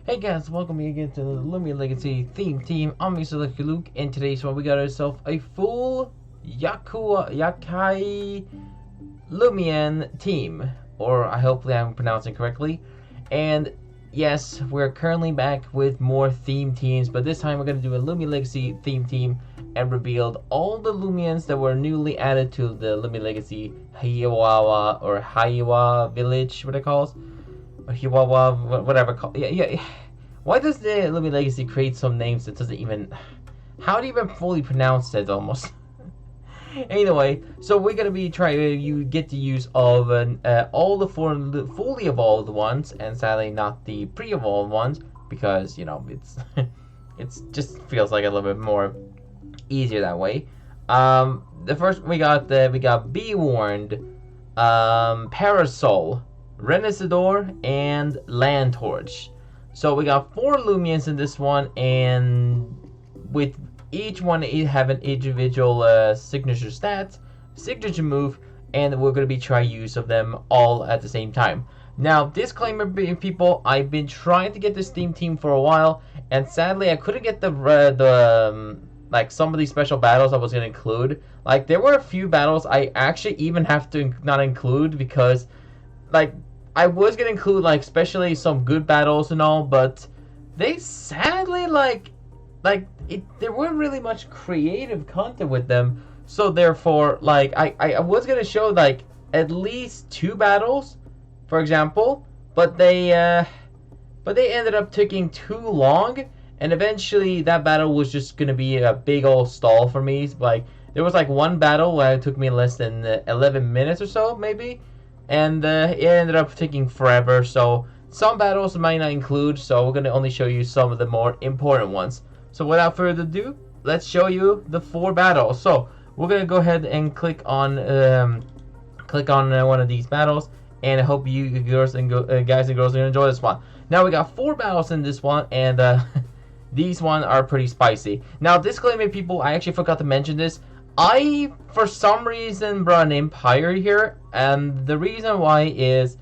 Hey guys, welcome me again to the Loomian Legacy theme team. I'm Mr. Lucky Luke, and today's one we got ourselves a full YOKAI Loomian team. Or I hopefully I'm pronouncing correctly. And yes, we're currently back with more theme teams, but this time we're gonna do a Loomian Legacy theme team and revealed all the Loomians that were newly added to the Loomian Legacy Haiwa village, what it calls. Hiwawa, whatever. Yeah. Why does the Loomian Legacy create some names that doesn't even... How do you even fully pronounce it, almost? Anyway, so we're going to be trying... You get the use of all the fully evolved ones, and sadly not the pre-evolved ones, because, you know, it's just feels like a little bit more easier that way. The first we got Biwarned, Parasoul, Renicidor, and Lantorch. So we got 4 Loomians in this one, and with each one have an individual signature stat, signature move, and we're going to be trying use of them all at the same time. Now, disclaimer, people, I've been trying to get this theme team for a while, and sadly I couldn't get like some of these special battles I was going to include. Like, there were a few battles I actually even have to not include because, like, I was gonna include, like, especially some good battles and all, but they sadly, there weren't really much creative content with them, so therefore, like, I was gonna show, like, at least 2 battles, for example, but they ended up taking too long, and eventually that battle was just gonna be a big old stall for me. Like, there was, like, one battle where it took me less than 11 minutes or so, maybe, and it ended up taking forever, so some battles might not include, so we're going to only show you some of the more important ones. So without further ado, let's show you the 4 battles. So we're going to go ahead and click on one of these battles, and I hope you guys and girls are going to enjoy this one. Now we got 4 battles in this one, and these ones are pretty spicy. Now, disclaimer, people, I actually forgot to mention this. I, for some reason, brought an Empire here, and the reason why is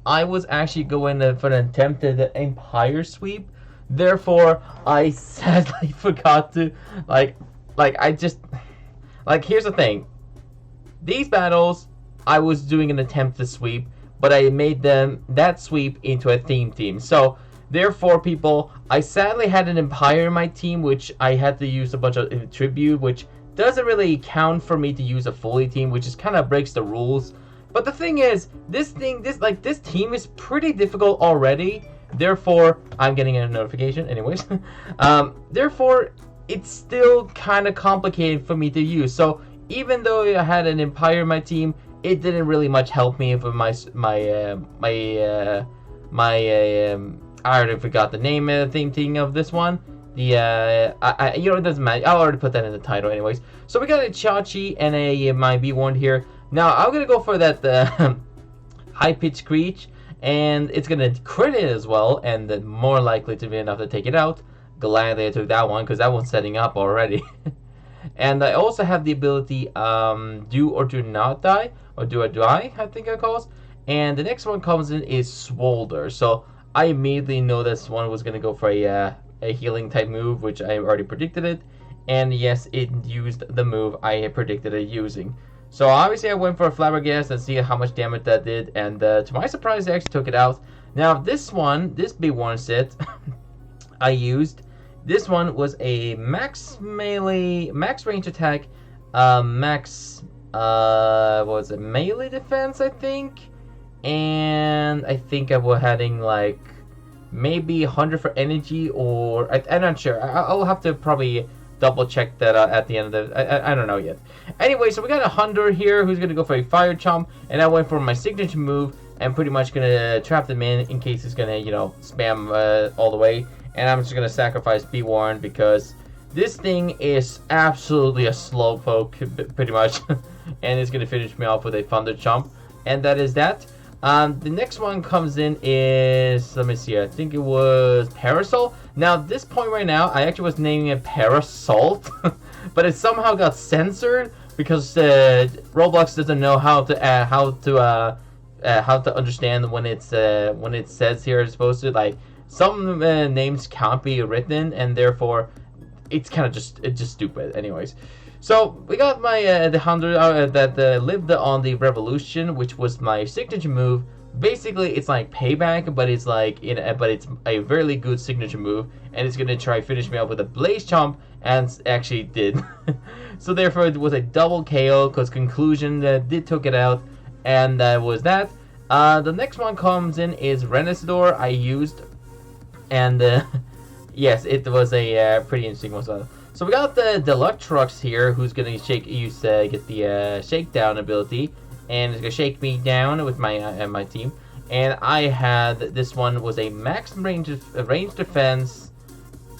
I was actually going for an attempted Empire sweep. Therefore, I sadly forgot to, here's the thing. These battles, I was doing an attempt to sweep, but I made that sweep into a theme team. So, therefore, people, I sadly had an Empire in my team, which I had to use a bunch of tribute, which doesn't really count for me to use a fully team, which just kind of breaks the rules. But the thing is, this team is pretty difficult already. Therefore, I'm getting a notification anyways. Therefore, it's still kind of complicated for me to use. So even though I had an Empire in my team, it didn't really much help me for I already forgot the name of the theme of this one. You know, it doesn't matter. I'll already put that in the title anyways. So we got a Chachi and my Biwarned here. Now, I'm going to go for that high-pitched screech, and it's going to crit it as well, and then more likely to be enough to take it out. Gladly I took that one, because that one's setting up already. And I also have the ability do or do not die, or do or die, I think it calls. And the next one comes in is Swolder. So I immediately know this one was going to go for a healing type move, which I already predicted it, and yes, it used the move I predicted it using. So obviously I went for a Flabbergast and see how much damage that did, and to my surprise, I actually took it out. Now this big one set I used, this one was a max melee, max range attack, max what was it, melee defense, I think, and I think I was having like maybe 100 for energy, or I'm not sure. I'll have to probably double check that at the end of the... I don't know yet. Anyway, so we got a Hunter here who's going to go for a Fire Chomp, and I went for my signature move. I'm pretty much going to trap them in case it's going to, you know, spam all the way. And I'm just going to sacrifice Biwarned because this thing is absolutely a slowpoke, pretty much. And it's going to finish me off with a Thunder Chomp. And that is that. The next one comes in is, let me see, I think it was Parasoul. Now, at this point right now, I actually was naming it Parasoul, but it somehow got censored because Roblox doesn't know how to understand when it says here it's supposed to, like, some names can't be written, and therefore it's kind of just stupid. Anyways, so we got my the 100 that lived on the revolution, which was my signature move. Basically, it's like payback, but it's like but it's a very good signature move, and it's gonna try finish me off with a blaze chomp, and actually did. So therefore, it was a double KO because conclusion did took it out, and that was that. The next one comes in is Renicidor. I used, and yes, it was a pretty interesting one as well. So we got the Lantorch here, who's gonna get the shakedown ability, and it's gonna shake me down with my my team. And I had this one was a max range defense,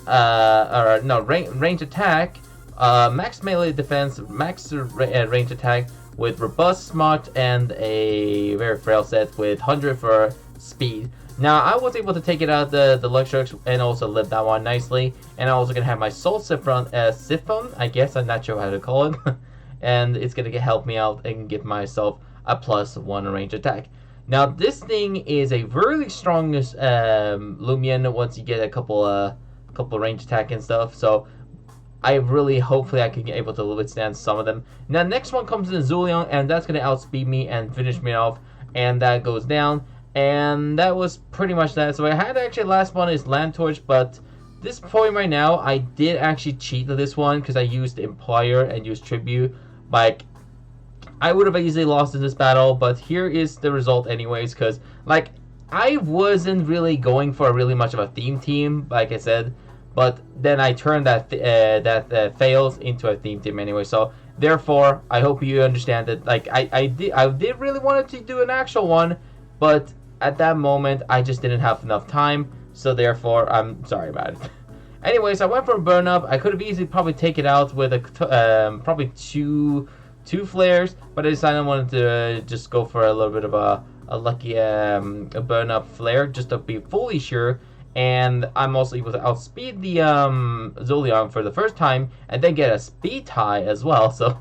or no range attack, max melee defense, max range attack with robust, smart, and a very frail set with 100 for speed. Now, I was able to take it out the Lantorch and also live that one nicely. And I'm also going to have my Soul Siphon, I guess, I'm not sure how to call it. And it's going to help me out and give myself a +1 range attack. Now, this thing is a really strong Loomian once you get a couple range attack and stuff. So, hopefully I can get able to withstand some of them. Now, next one comes in Zulian, and that's going to outspeed me and finish me off. And that goes down. And that was pretty much that. So I had actually last one is Lantorch, but this point right now I did actually cheat to this one because I used Employer and used Tribute. Like, I would have easily lost in this battle, but here is the result anyways, because like I wasn't really going for really much of a theme team, like I said, but then I turned that fails into a theme team anyway. So therefore, I hope you understand that like I did really wanted to do an actual one, but at that moment, I just didn't have enough time, so therefore, I'm sorry about it. Anyways, I went for a burn up. I could have easily probably taken it out with probably two flares, but I decided I wanted to just go for a little bit of a lucky a burn up flare, just to be fully sure. And I'm also able to outspeed the Zulian for the first time, and then get a speed tie as well, so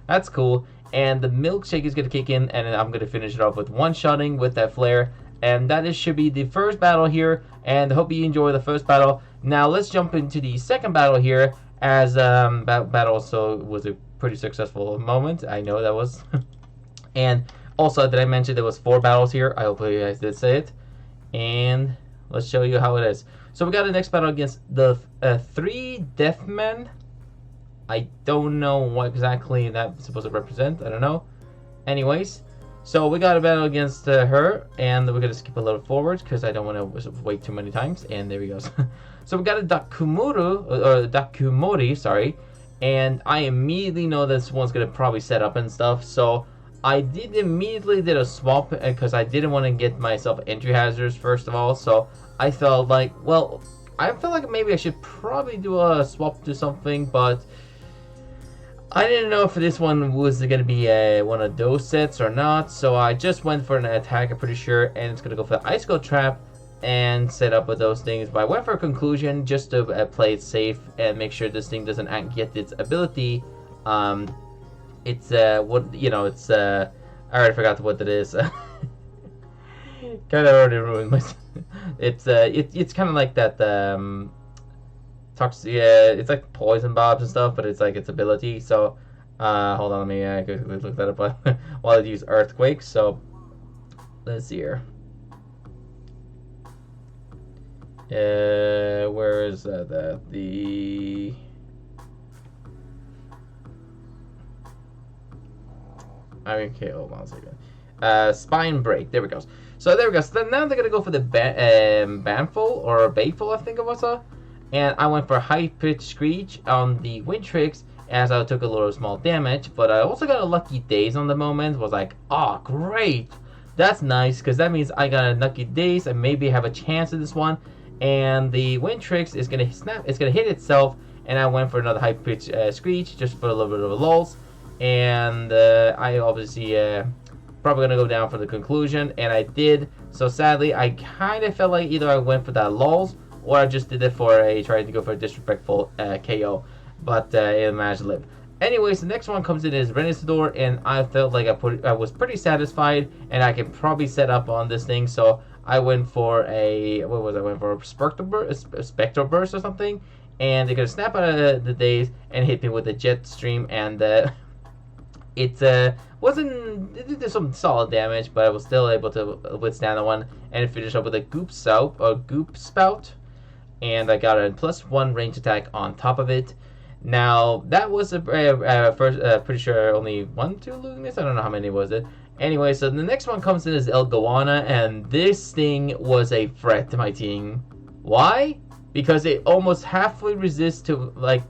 that's cool. And the milkshake is going to kick in, and I'm going to finish it off with one-shotting with that flare. And that should be the first battle here, and I hope you enjoy the first battle. Now let's jump into the second battle here, as battle also was a pretty successful moment. I know that was. And also, did I mention there was 4 battles here? I hope you guys did say it. And let's show you how it is. So we got the next battle against the 3 Deathmen. I don't know what exactly that's supposed to represent. I don't know. Anyways, so we got a battle against her, and we're gonna skip a little forward because I don't want to wait too many times. And there we go. So we got a Dakumori, sorry, and I immediately know this one's gonna probably set up and stuff. So I immediately did a swap because I didn't want to get myself entry hazards first of all. So I felt like, well, I felt like maybe I should probably do a swap to something, but I didn't know if this one was going to be one of those sets or not, so I just went for an attack, I'm pretty sure, and it's going to go for the Icicle Trap and set up with those things. But I went for a conclusion just to play it safe and make sure this thing doesn't get its ability. It's, what, you know, it's, I already forgot what it is. Kind of already ruined myself. It's kind of like that, yeah, it's like poison bobs and stuff, but it's like its ability. So, hold on, let me quickly look that up while I use Earthquake. So, let's see here. Where is that? The okay, hold on a second. Spine Break. There we go. So there we go. So now they're gonna go for the Banful or Bayful, I think it was. And I went for high-pitched Screech on the Wind Tricks as I took a little small damage. But I also got a Lucky Daze on the moment. Was like, oh, great. That's nice, because that means I got a Lucky Daze and maybe have a chance at this one. And the Wind Tricks is going to snap. It's going to hit itself. And I went for another high-pitched Screech just for a little bit of a lulz. And I obviously probably going to go down for the conclusion. And I did. So sadly, I kind of felt like either I went for that lulz, or I just did it for trying to go for a disrespectful KO, but it managed to live. Anyways, the next one comes in is Renicidor, and I felt like I was pretty satisfied, and I can probably set up on this thing. So I went for a what was I went for a spectral burst or something, and they're gonna snap out of the daze and hit me with a jet stream, and it wasn't it did some solid damage, but I was still able to withstand the one and finish up with a goop spout, and I got a +1 range attack on top of it. Now that was first pretty sure only 2 Loomians. I don't know how many was it. Anyway, so the next one comes in as El Gowana, and this thing was a threat to my team. Why? Because it almost halfway resists to like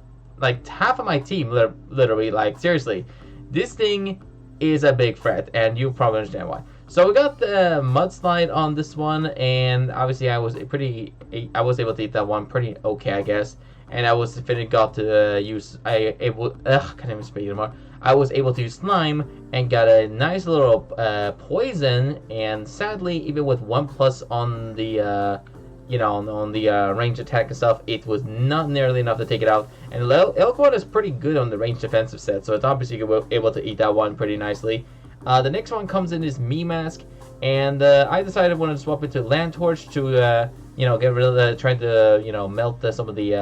half of my team, literally. Like seriously, this thing is a big threat, and you probably understand why. So we got the mudslide on this one, and obviously I was able to eat that one pretty okay, I guess. And I was got to use can't even speak anymore. I was able to use slime and got a nice little poison, and sadly, even with 1+ on the on the range attack and stuff, it was not nearly enough to take it out. And Elkwood is pretty good on the range defensive set, so it's obviously able to eat that one pretty nicely. The next one comes in is Me Mask, and I decided I wanted to swap it to Lantorch to get rid of trying to melt some of the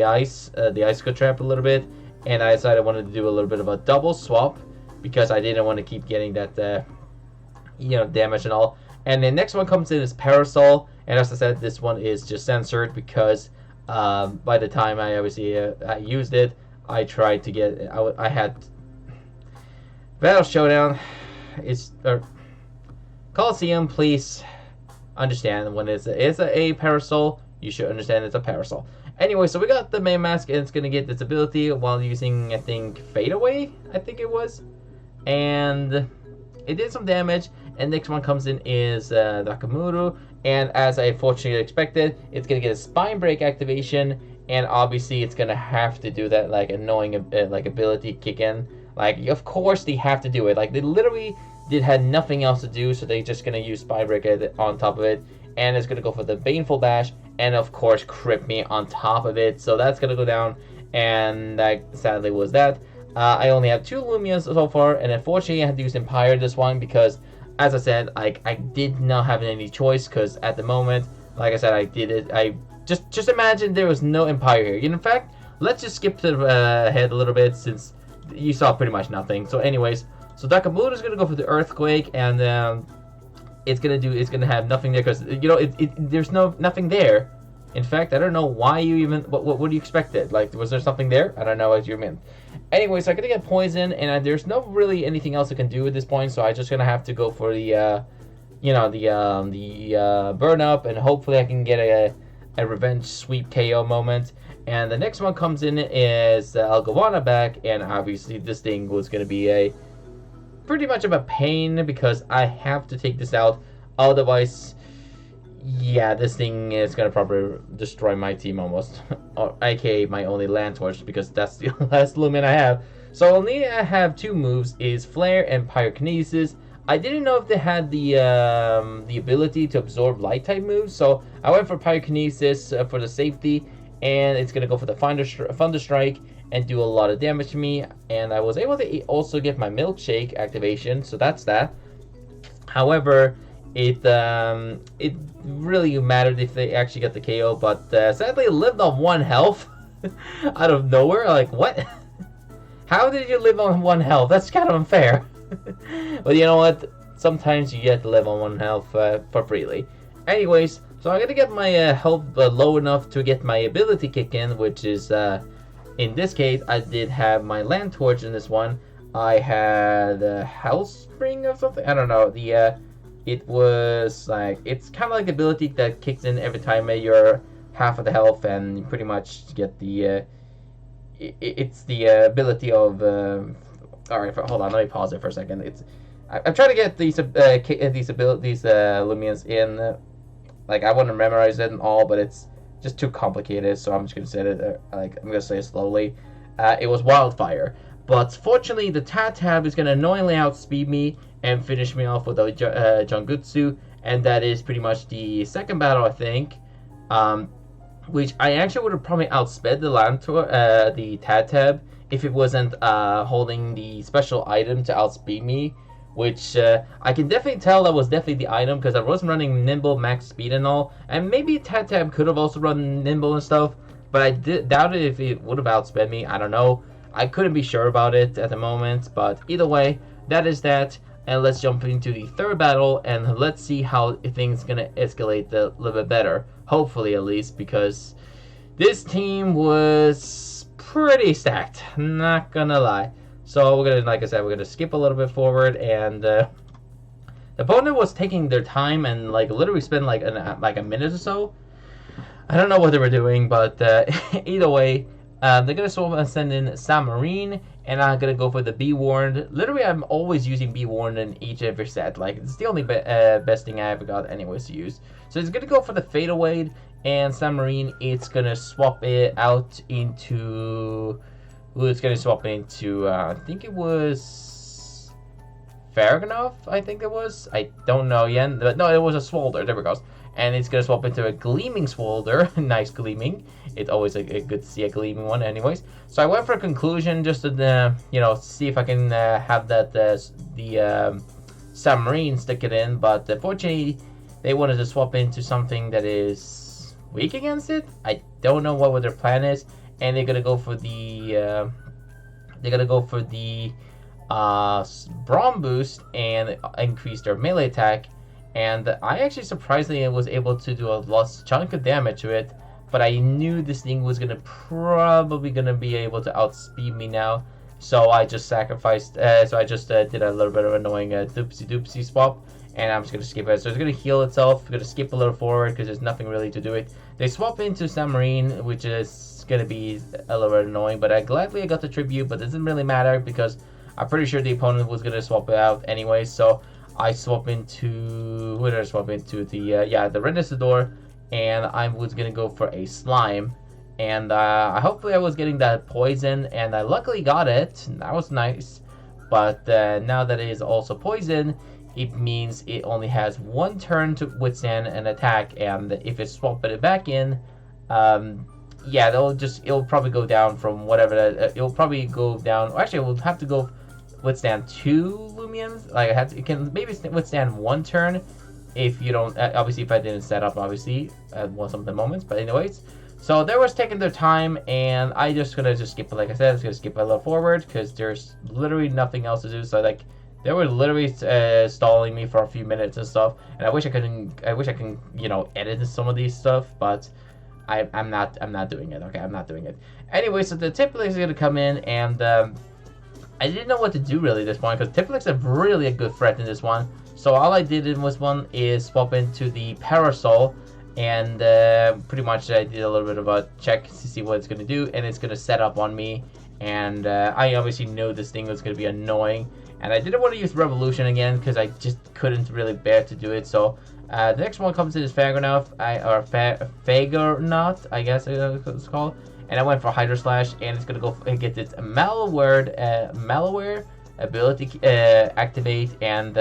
ice, the icicle trap a little bit. And I decided I wanted to do a little bit of a double swap because I didn't want to keep getting that damage and all. And the next one comes in is Parasoul, and as I said, this one is just censored because by the time I obviously I used it, I tried to get I had Battle Showdown. It's Coliseum. Please understand when it's a Parasoul, you should understand it's a Parasoul. Anyway, so we got the main mask, and it's going to get this ability while using, I think, Fade Away, I think it was. And it did some damage, and next one comes in is Nakamura, and as I fortunately expected, it's going to get a Spine Break activation, and obviously it's going to have to do that, like, annoying ability kick in. Like, of course they have to do it. Like, they literally had nothing else to do, so they're just going to use Spine Break on top of it, and it's going to go for the Baneful Bash, and of course Crit Me on top of it. So that's going to go down, and that sadly was that. I only have 2 Loomians so far, and unfortunately I had to use Empire this one because, as I said, like I did not have any choice, because at the moment, like I said, I did it. I just imagine there was no Empire here. In fact, let's just skip to the head a little bit since you saw pretty much nothing. So anyways, so Nakamura is going to go for the Earthquake, and it's gonna have nothing there because there's nothing there. In fact, I don't know why you even what do you expected? Like, was there something there? I don't know what you meant. Anyway, so I'm gonna get poison, and there's no really anything else I can do at this point, so I'm just gonna have to go for the burn up, and hopefully I can get a revenge sweep KO moment. And the next one comes in is Algawana back, and obviously this thing was gonna be pretty much of a pain because I have to take this out, otherwise, yeah, this thing is gonna probably destroy my team almost, or aka my only Lantorch, because that's the last Loomian I have. So only I have 2 moves, is Flare and Pyrokinesis. I didn't know if they had the ability to absorb light type moves, so I went for Pyrokinesis for the safety, and it's gonna go for the Thunder Strike and do a lot of damage to me, and I was able to also get my Milkshake activation, so that's that. However, it really mattered if they actually got the KO, but sadly it lived on 1 health out of nowhere. Like, what? How did you live on 1 health? That's kind of unfair. But you know what? Sometimes you get to live on 1 health for freely. Anyways, so I'm gonna get my health low enough to get my ability kick in, which is in this case, I did have my Lantorch in this one. I had a Hellspring or something. I don't know. It was like, it's kind of like the ability that kicks in every time you're half of the health, and you pretty much get the. It's the ability of. All right, hold on. Let me pause it for a second. I'm trying to get these Loomians in. Like, I want to memorize it and all, but it's just too complicated, so I'm just gonna say it I'm gonna say it slowly. It was Wildfire, but fortunately the Tab is gonna annoyingly outspeed me and finish me off with a Jangutsu, and that is pretty much the second battle, I think. Which I actually would have probably outsped the Tab if it wasn't holding the special item to outspeed me, which I can definitely tell that was definitely the item because I was running nimble max speed and all, and maybe Tab could have also run nimble and stuff, but I doubted if it would have outsped me. I don't know. I couldn't be sure about it at the moment, but either way, that is that. And let's jump into the third battle, and let's see how things gonna escalate a little bit better. Hopefully, at least, because this team was pretty stacked. Not gonna lie. So we're gonna, like I said, we're gonna skip a little bit forward, and the opponent was taking their time and like literally spend like a minute or so. I don't know what they were doing, but either way, they're gonna send in Submarine, and I'm gonna go for the Biwarned. Literally, I'm always using Biwarned in each every set. Like, it's the only best thing I ever got anyways to use. So it's gonna go for the Fade Away, and Submarine, it's gonna swap it out into... Ooh, it's gonna swap into, I think it was... Faraganoff, I think it was. I don't know yet, but no, it was a Swolder. There we go. And it's gonna swap into a Gleaming Swolder. Nice Gleaming. It's always a good to see a Gleaming one anyways. So I went for a Conclusion just to, you know, see if I can have that, the Submarine stick it in. But unfortunately, they wanted to swap into something that is weak against it. I don't know what their plan is. And they're gonna go for the, Brawn Boost and increase their melee attack. And I actually surprisingly was able to do a lost chunk of damage to it, but I knew this thing was probably gonna be able to outspeed me now, so I just sacrificed. So I just did a little bit of annoying doopsie swap, and I'm just gonna skip it. So it's gonna heal itself. I'm gonna skip a little forward because there's nothing really to do it. They swap into Submarine, which is gonna be a little bit annoying, but I gladly got the Tribute, but it doesn't really matter because I'm pretty sure the opponent was gonna swap it out anyway. So I swap into, who did I swap into? The Renicidor, and I was gonna go for a Slime, and hopefully I was getting that poison, and I luckily got it. That was nice, but now that it is also poison, it means it only has one turn to withstand an attack, and if it's swapping it back in, yeah, it'll probably go down from whatever it'll probably go down. Actually, it will have to go withstand 2 Loomians. Like it can maybe withstand 1 turn if you don't. Obviously, if I didn't set up, obviously at some of the moments. But anyways, so they was taking their time, and I just gonna skip it. Like I said, I'm just gonna skip a little forward because there's literally nothing else to do. So like they were literally stalling me for a few minutes and stuff. And I wish I can edit some of these stuff, but I'm not doing it. Okay, I'm not doing it. Anyway, so the Tiplex is gonna come in, and I didn't know what to do really at this point because Tiplex are really a good threat in this one. So all I did in this one is swap into the Parasoul, and pretty much I did a little bit of a check to see what it's going to do, and it's going to set up on me. And I obviously knew this thing was going to be annoying, and I didn't want to use Revolution again because I just couldn't really bear to do it. So the next one comes in is Fagernaut, Fagernaut, I guess it's called. And I went for Hydro Slash, and it's gonna go and get its malware ability activate. And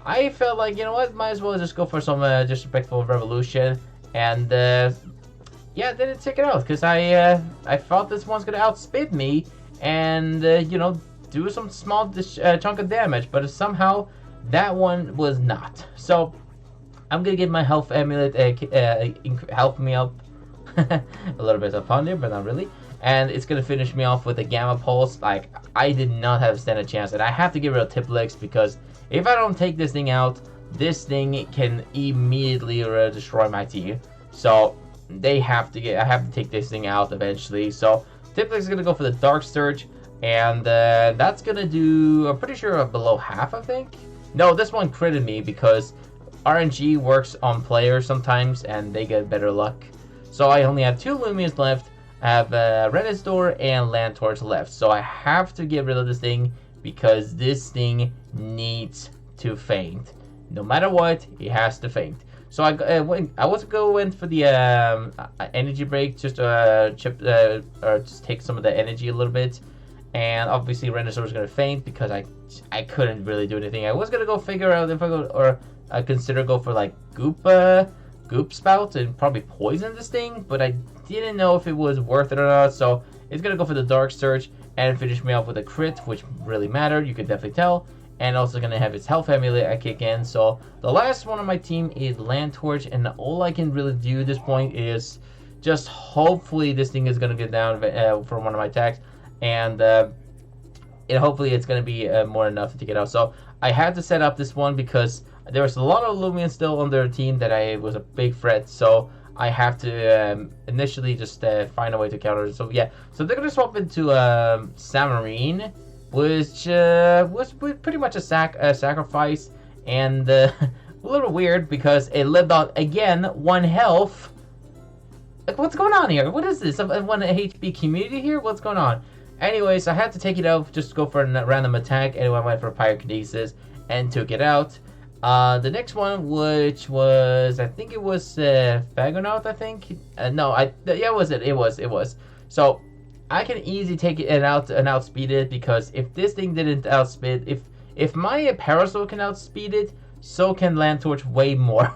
I felt like, you know what, might as well just go for some disrespectful Revolution. And yeah, didn't take it out because I thought this one's gonna outspeed me and you know, do some small chunk of damage, but somehow that one was not. So I'm gonna give my health amulet help me up. A little bit of fun there, but not really. And it's gonna finish me off with a Gamma Pulse. Like, I did not have stand a chance, and I have to get rid of Tiplex because if I don't take this thing out, this thing can immediately destroy my team. So I have to take this thing out eventually. So Tiplex is gonna go for the Dark Surge, and that's gonna do, I'm pretty sure, below half, I think. No, this one critted me because RNG works on players sometimes, and they get better luck. So I only have 2 Loomians left. I have Renicidor and Lantorch left. So I have to get rid of this thing because this thing needs to faint. No matter what, it has to faint. So I was going for the energy break just to or just take some of the energy a little bit. And obviously Renicidor is going to faint because I couldn't really do anything. I was going to go figure out if I go, or consider go for like Goop Spout and probably poison this thing, but I didn't know if it was worth it or not, so it's gonna go for the Dark Surge and finish me off with a crit, which really mattered, you could definitely tell. and also gonna have his health amulet kick in. So the last one on my team is Lantorch, and all I can really do at this point is just hopefully this thing is gonna get down for one of my attacks, and hopefully it's gonna be more enough to take it out. So I had to set up this one because there was a lot of Loomians still on their team that I was a big threat. So I have to initially just find a way to counter it. So yeah, so they're gonna swap into Samarine, which was pretty much a sacrifice, and a little weird because it lived on again 1 health. Like, what's going on here? What is this? 1 HP community here? What's going on? Anyways, I had to take it out, just go for a random attack, and I went for Pyrokinesis and took it out. The next one, which was, I think it was Fagonaut, I think. No, yeah, it was. So I can easily take it out and outspeed it, because if this thing didn't outspeed, if my Parasoul can outspeed it, so can Lantorch way more.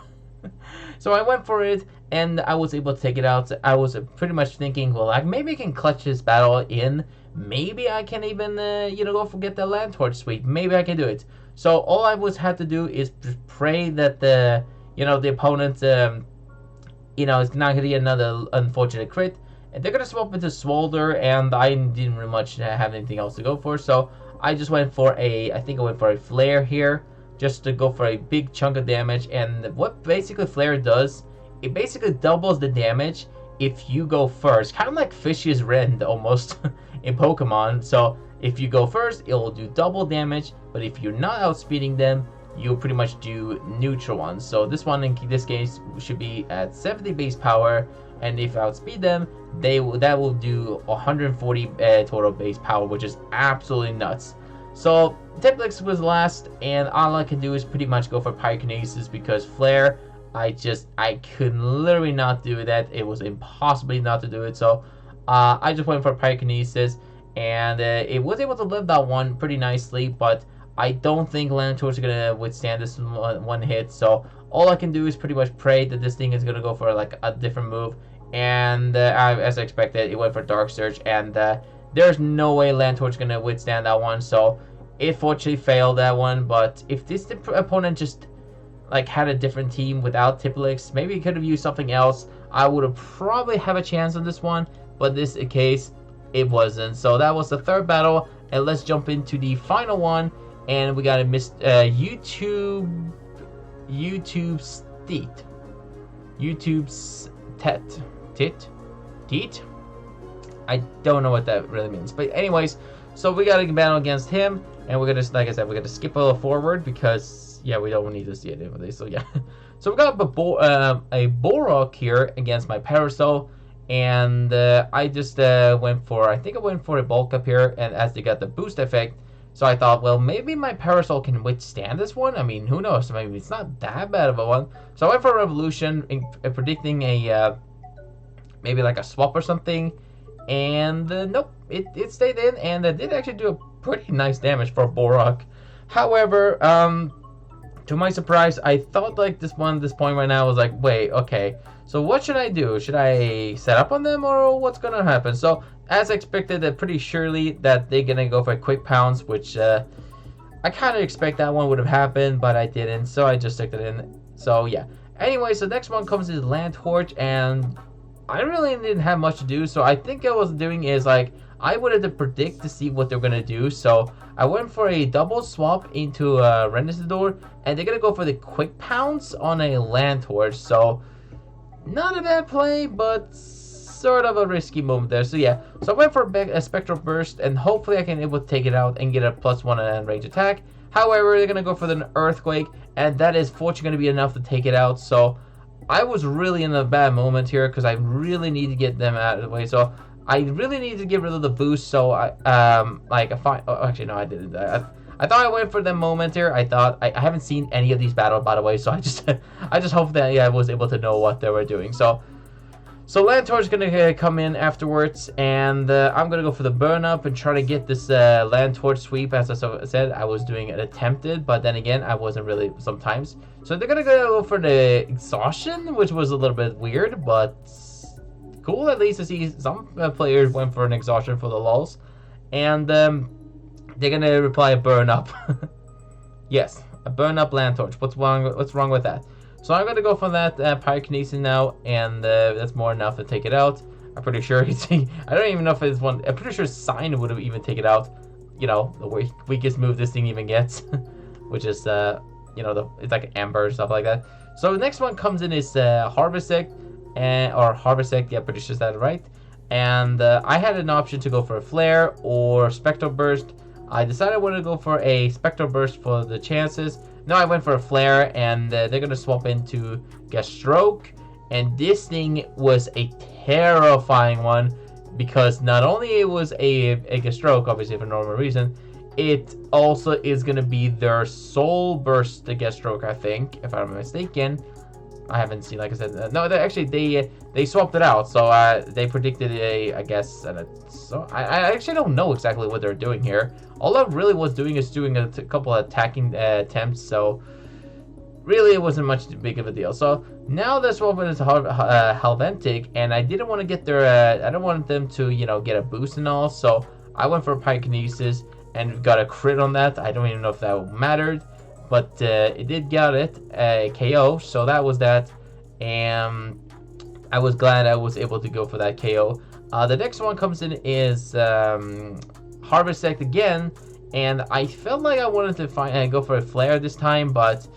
So I went for it, and I was able to take it out. I was pretty much thinking, well, like, maybe I can clutch this battle in. Maybe I can even, go forget the Lantorch sweep. Maybe I can do it. So all I had to do is pray that the opponent, is not going to get another unfortunate crit. And they're going to swap into Swolder, and I didn't really much have anything else to go for. So I just went for I think I went for a Flare here, just to go for a big chunk of damage. And what basically Flare does, it basically doubles the damage if you go first. Kind of like Fish's Rend almost in Pokemon. So if you go first, it will do double damage, but if you're not outspeeding them, you'll pretty much do neutral ones. So this one, in this case, should be at 70 base power, and if I outspeed them, that will do 140 total base power, which is absolutely nuts. So Tiplex was last, and all I can do is pretty much go for Pyrokinesis, because Flare, I could literally not do that. It was impossible not to do it. So I just went for Pyrokinesis, and it was able to live that one pretty nicely, but I don't think Lantorch is going to withstand this one hit. So all I can do is pretty much pray that this thing is going to go for like a different move, and as I expected, it went for Dark Surge, and there's no way Lantorch is going to withstand that one. So it fortunately failed that one. But if this opponent just like had a different team without Tiplex, maybe he could have used something else, I would have probably have a chance on this one. But this case, it wasn't. So that was the third battle, and let's jump into the final one. And we got a YouTube's Teat. I don't know what that really means, but anyways, so we got a battle against him, and we're gonna, like I said, we're gonna skip a little forward because yeah, we don't need to see it anyway. So yeah, so we got a Borok here against my Parasoul. And I just went for a bulk up here, and as they got the boost effect, so I thought, well, maybe my Parasoul can withstand this one. I mean, who knows? Maybe it's not that bad of a one. So I went for Revolution, predicting maybe like a swap or something, and nope, it stayed in, and it did actually do a pretty nice damage for Borok. However, to my surprise, I thought like this point right now was like, wait, okay. So what should I do? Should I set up on them, or what's gonna happen? So as expected, pretty surely that they're gonna go for a quick pounce, which I kind of expect that one would have happened, but I didn't, so I just stuck it in. So yeah. Anyway, so next one comes is Lantorch, and I really didn't have much to do. So I think what I was doing is like I wanted to predict to see what they're gonna do. So I went for a double swap into Renicidor, and they're gonna go for the quick pounce on a Lantorch. So not a bad play, but sort of a risky move there. So yeah, so I went for a Spectral Burst, and hopefully I can able to take it out and get a +1 range attack. However, they're gonna go for the Earthquake, and that is fortunately gonna be enough to take it out. So I was really in a bad moment here because I really need to get them out of the way. So I really need to get rid of the boost. So I actually no, I didn't. I thought I went for the moment here. I thought I haven't seen any of these battles, by the way, so I just hope that I was able to know what they were doing. So Lantorch is gonna come in afterwards, and I'm gonna go for the burn up and try to get this Lantorch sweep. As I said, I was doing it attempted, but then again, I wasn't really sometimes. So they're gonna go for the exhaustion, which was a little bit weird, but cool at least to see some players went for an exhaustion for the lulz, and they're gonna reply burn up. Yes, a burn up Lantorch. What's wrong with that? So I'm gonna go for that pyrokinesis now, and that's more enough to take it out. I'm pretty sure he's. I don't even know if it's one. I'm pretty sure Sign would have even taken it out. You know, the weakest move this thing even gets, which is you know, it's like Amber and stuff like that. So the next one comes in is Harvestic, or Harvestic. Yeah, pretty sure that's right. And I had an option to go for a Flare or Spectral Burst. I decided I wanted to go for a Spectral Burst for the chances. No, I went for a Flare, and they're going to swap into Gastroke. And this thing was a terrifying one, because not only it was a Gastroke, obviously for normal reason, it also is going to be their Soul Burst Gastroke, I think, if I'm not mistaken. I haven't seen, like I said, no, they swapped it out, so they predicted I guess, so I actually don't know exactly what they're doing here. All I really was doing is doing a couple of attacking attempts, so really it wasn't much big of a deal. So now they're swapping into Helventic, and I didn't want to get their, I don't want them to, you know, get a boost and all, so I went for Pyrokinesis and got a crit on that. I don't even know if that mattered, but it did get it, KO, so that was that, and I was glad I was able to go for that KO. The next one comes in is Harvestic again, and I felt like I wanted to go for a Flare this time, but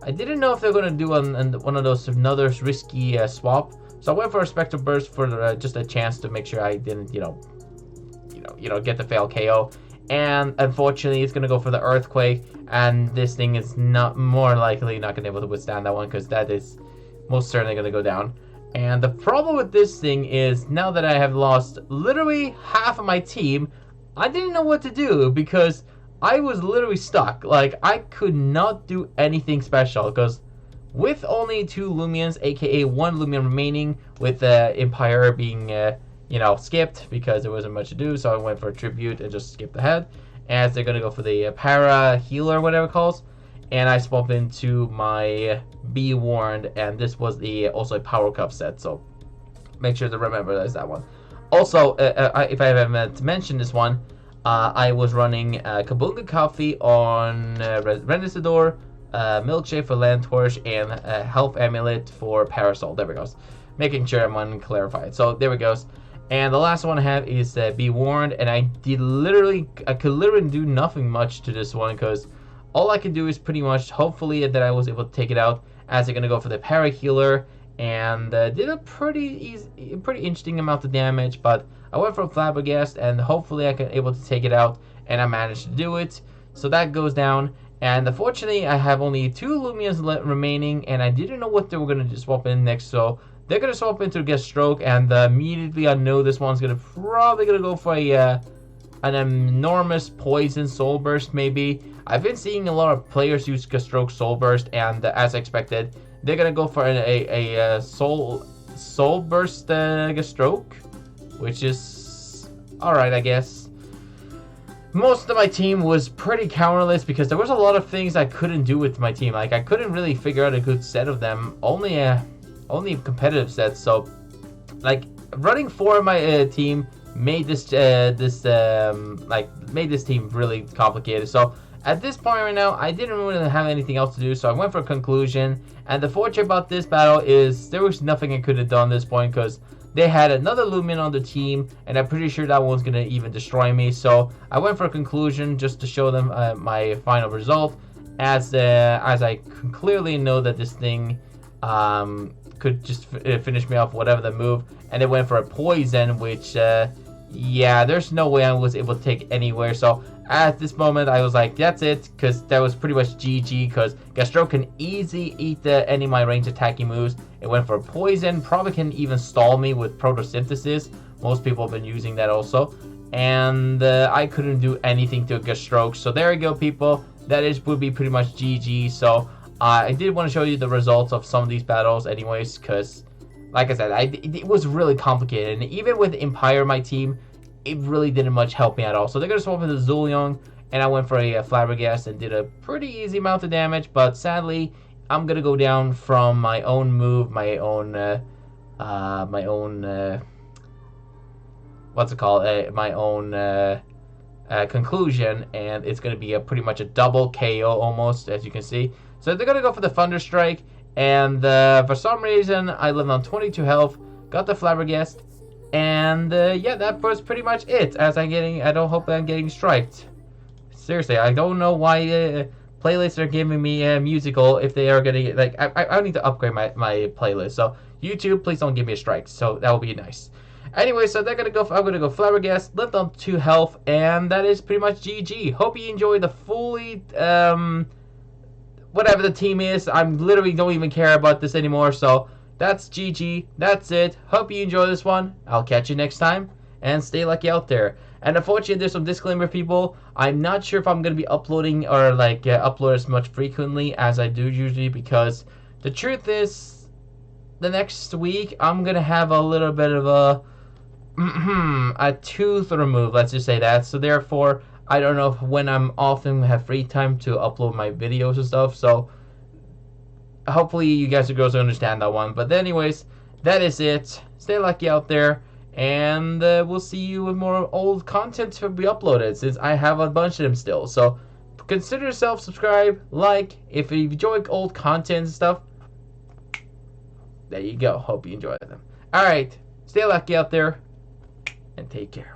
I didn't know if they're going to do one of those another risky swap, so I went for a Spectral Burst for just a chance to make sure I didn't, you know, get the fail KO. And unfortunately, it's going to go for the Earthquake, and this thing is more likely not going to be able to withstand that one, because that is most certainly going to go down. And the problem with this thing is, now that I have lost literally half of my team, I didn't know what to do, because I was literally stuck. Like, I could not do anything special, because with only 2 Loomians, aka 1 Loomian remaining, with Empire being you know, skipped because there wasn't much to do, so I went for a Tribute and just skipped ahead, as they're gonna go for the Para Healer, whatever it calls, and I swapped into my Biwarned, and this was the also a Power Cup set, so make sure to remember there's that one. Also, if I haven't mentioned this one, I was running Kabunga Coffee on Renicidor, Milkshake for Lantorch, and Health Amulet for Parasoul. There we go. Making sure I'm unclarified. So there we go. And the last one I have is Be Warned, and I could literally do nothing much to this one, because all I can do is pretty much hopefully that I was able to take it out, as they're gonna go for the Para Healer, and did a pretty interesting amount of damage. But I went for Flabbergast, and hopefully I can able to take it out, and I managed to do it. So that goes down, and unfortunately I have only 2 Loomians remaining, and I didn't know what they were gonna swap in next, so they're gonna swap into Gastroke, and immediately I know this one's probably gonna go for a an enormous Poison Soul Burst. Maybe I've been seeing a lot of players use Gastroke Soul Burst, and as expected, they're gonna go for a Soul Burst Gastroke, which is alright, I guess. Most of my team was pretty counterless, because there was a lot of things I couldn't do with my team. Like, I couldn't really figure out a good set of them. Only competitive sets. So, like, running 4 of my team made this made this team really complicated. So at this point right now, I didn't really have anything else to do, so I went for a conclusion. And the fortune about this battle is there was nothing I could have done at this point, because they had another Loomian on the team, and I'm pretty sure that one's gonna even destroy me. So I went for a conclusion just to show them my final result, as I clearly know that this thing could just finish me off whatever the move, and it went for a Poison, which yeah, there's no way I was able to take anywhere. So at this moment I was like, that's it, because that was pretty much GG, because Gastroke can easily eat any of my range attacking moves. It went for a Poison, probably can even stall me with Photosynthesis. Most people have been using that also, and I couldn't do anything to Gastroke. So there you go, people, that would be pretty much GG. So I did want to show you the results of some of these battles anyways, because like I said, it was really complicated, and even with Empire, my team, it really didn't much help me at all. So they're going to swap into Zulion, and I went for a Flabbergast and did a pretty easy amount of damage, but sadly, I'm going to go down from my own move, my own what's it called? My own conclusion, and it's going to be a pretty much a double KO almost, as you can see. So they're going to go for the Thunder Strike, and for some reason I lived on 22 health, got the Flabbergast, and yeah, that was pretty much it. As I don't hope I'm getting striked. Seriously, I don't know why playlists are giving me a musical if they are gonna like. I need to upgrade my playlist. So YouTube, please don't give me a strike. So that would be nice. Anyway, so they're gonna go. I'm gonna go Flabbergast, lived on 2 health, and that is pretty much GG. Hope you enjoy the fully whatever the team is. I'm literally don't even care about this anymore. So that's GG. That's it. Hope you enjoy this one. I'll catch you next time, and stay lucky out there. And unfortunately, there's some disclaimer, people. I'm not sure if I'm going to be uploading or upload as much frequently as I do usually, because the truth is, the next week, I'm going to have a little bit of a tooth removed, let's just say that. So therefore, I don't know when I'm often have free time to upload my videos and stuff. So hopefully you guys and girls understand that one. But anyways, that is it. Stay lucky out there. And we'll see you with more old content to be uploaded, since I have a bunch of them still. So consider yourself subscribe, like, if you enjoy old content and stuff. There you go. Hope you enjoy them. Alright, stay lucky out there, and take care.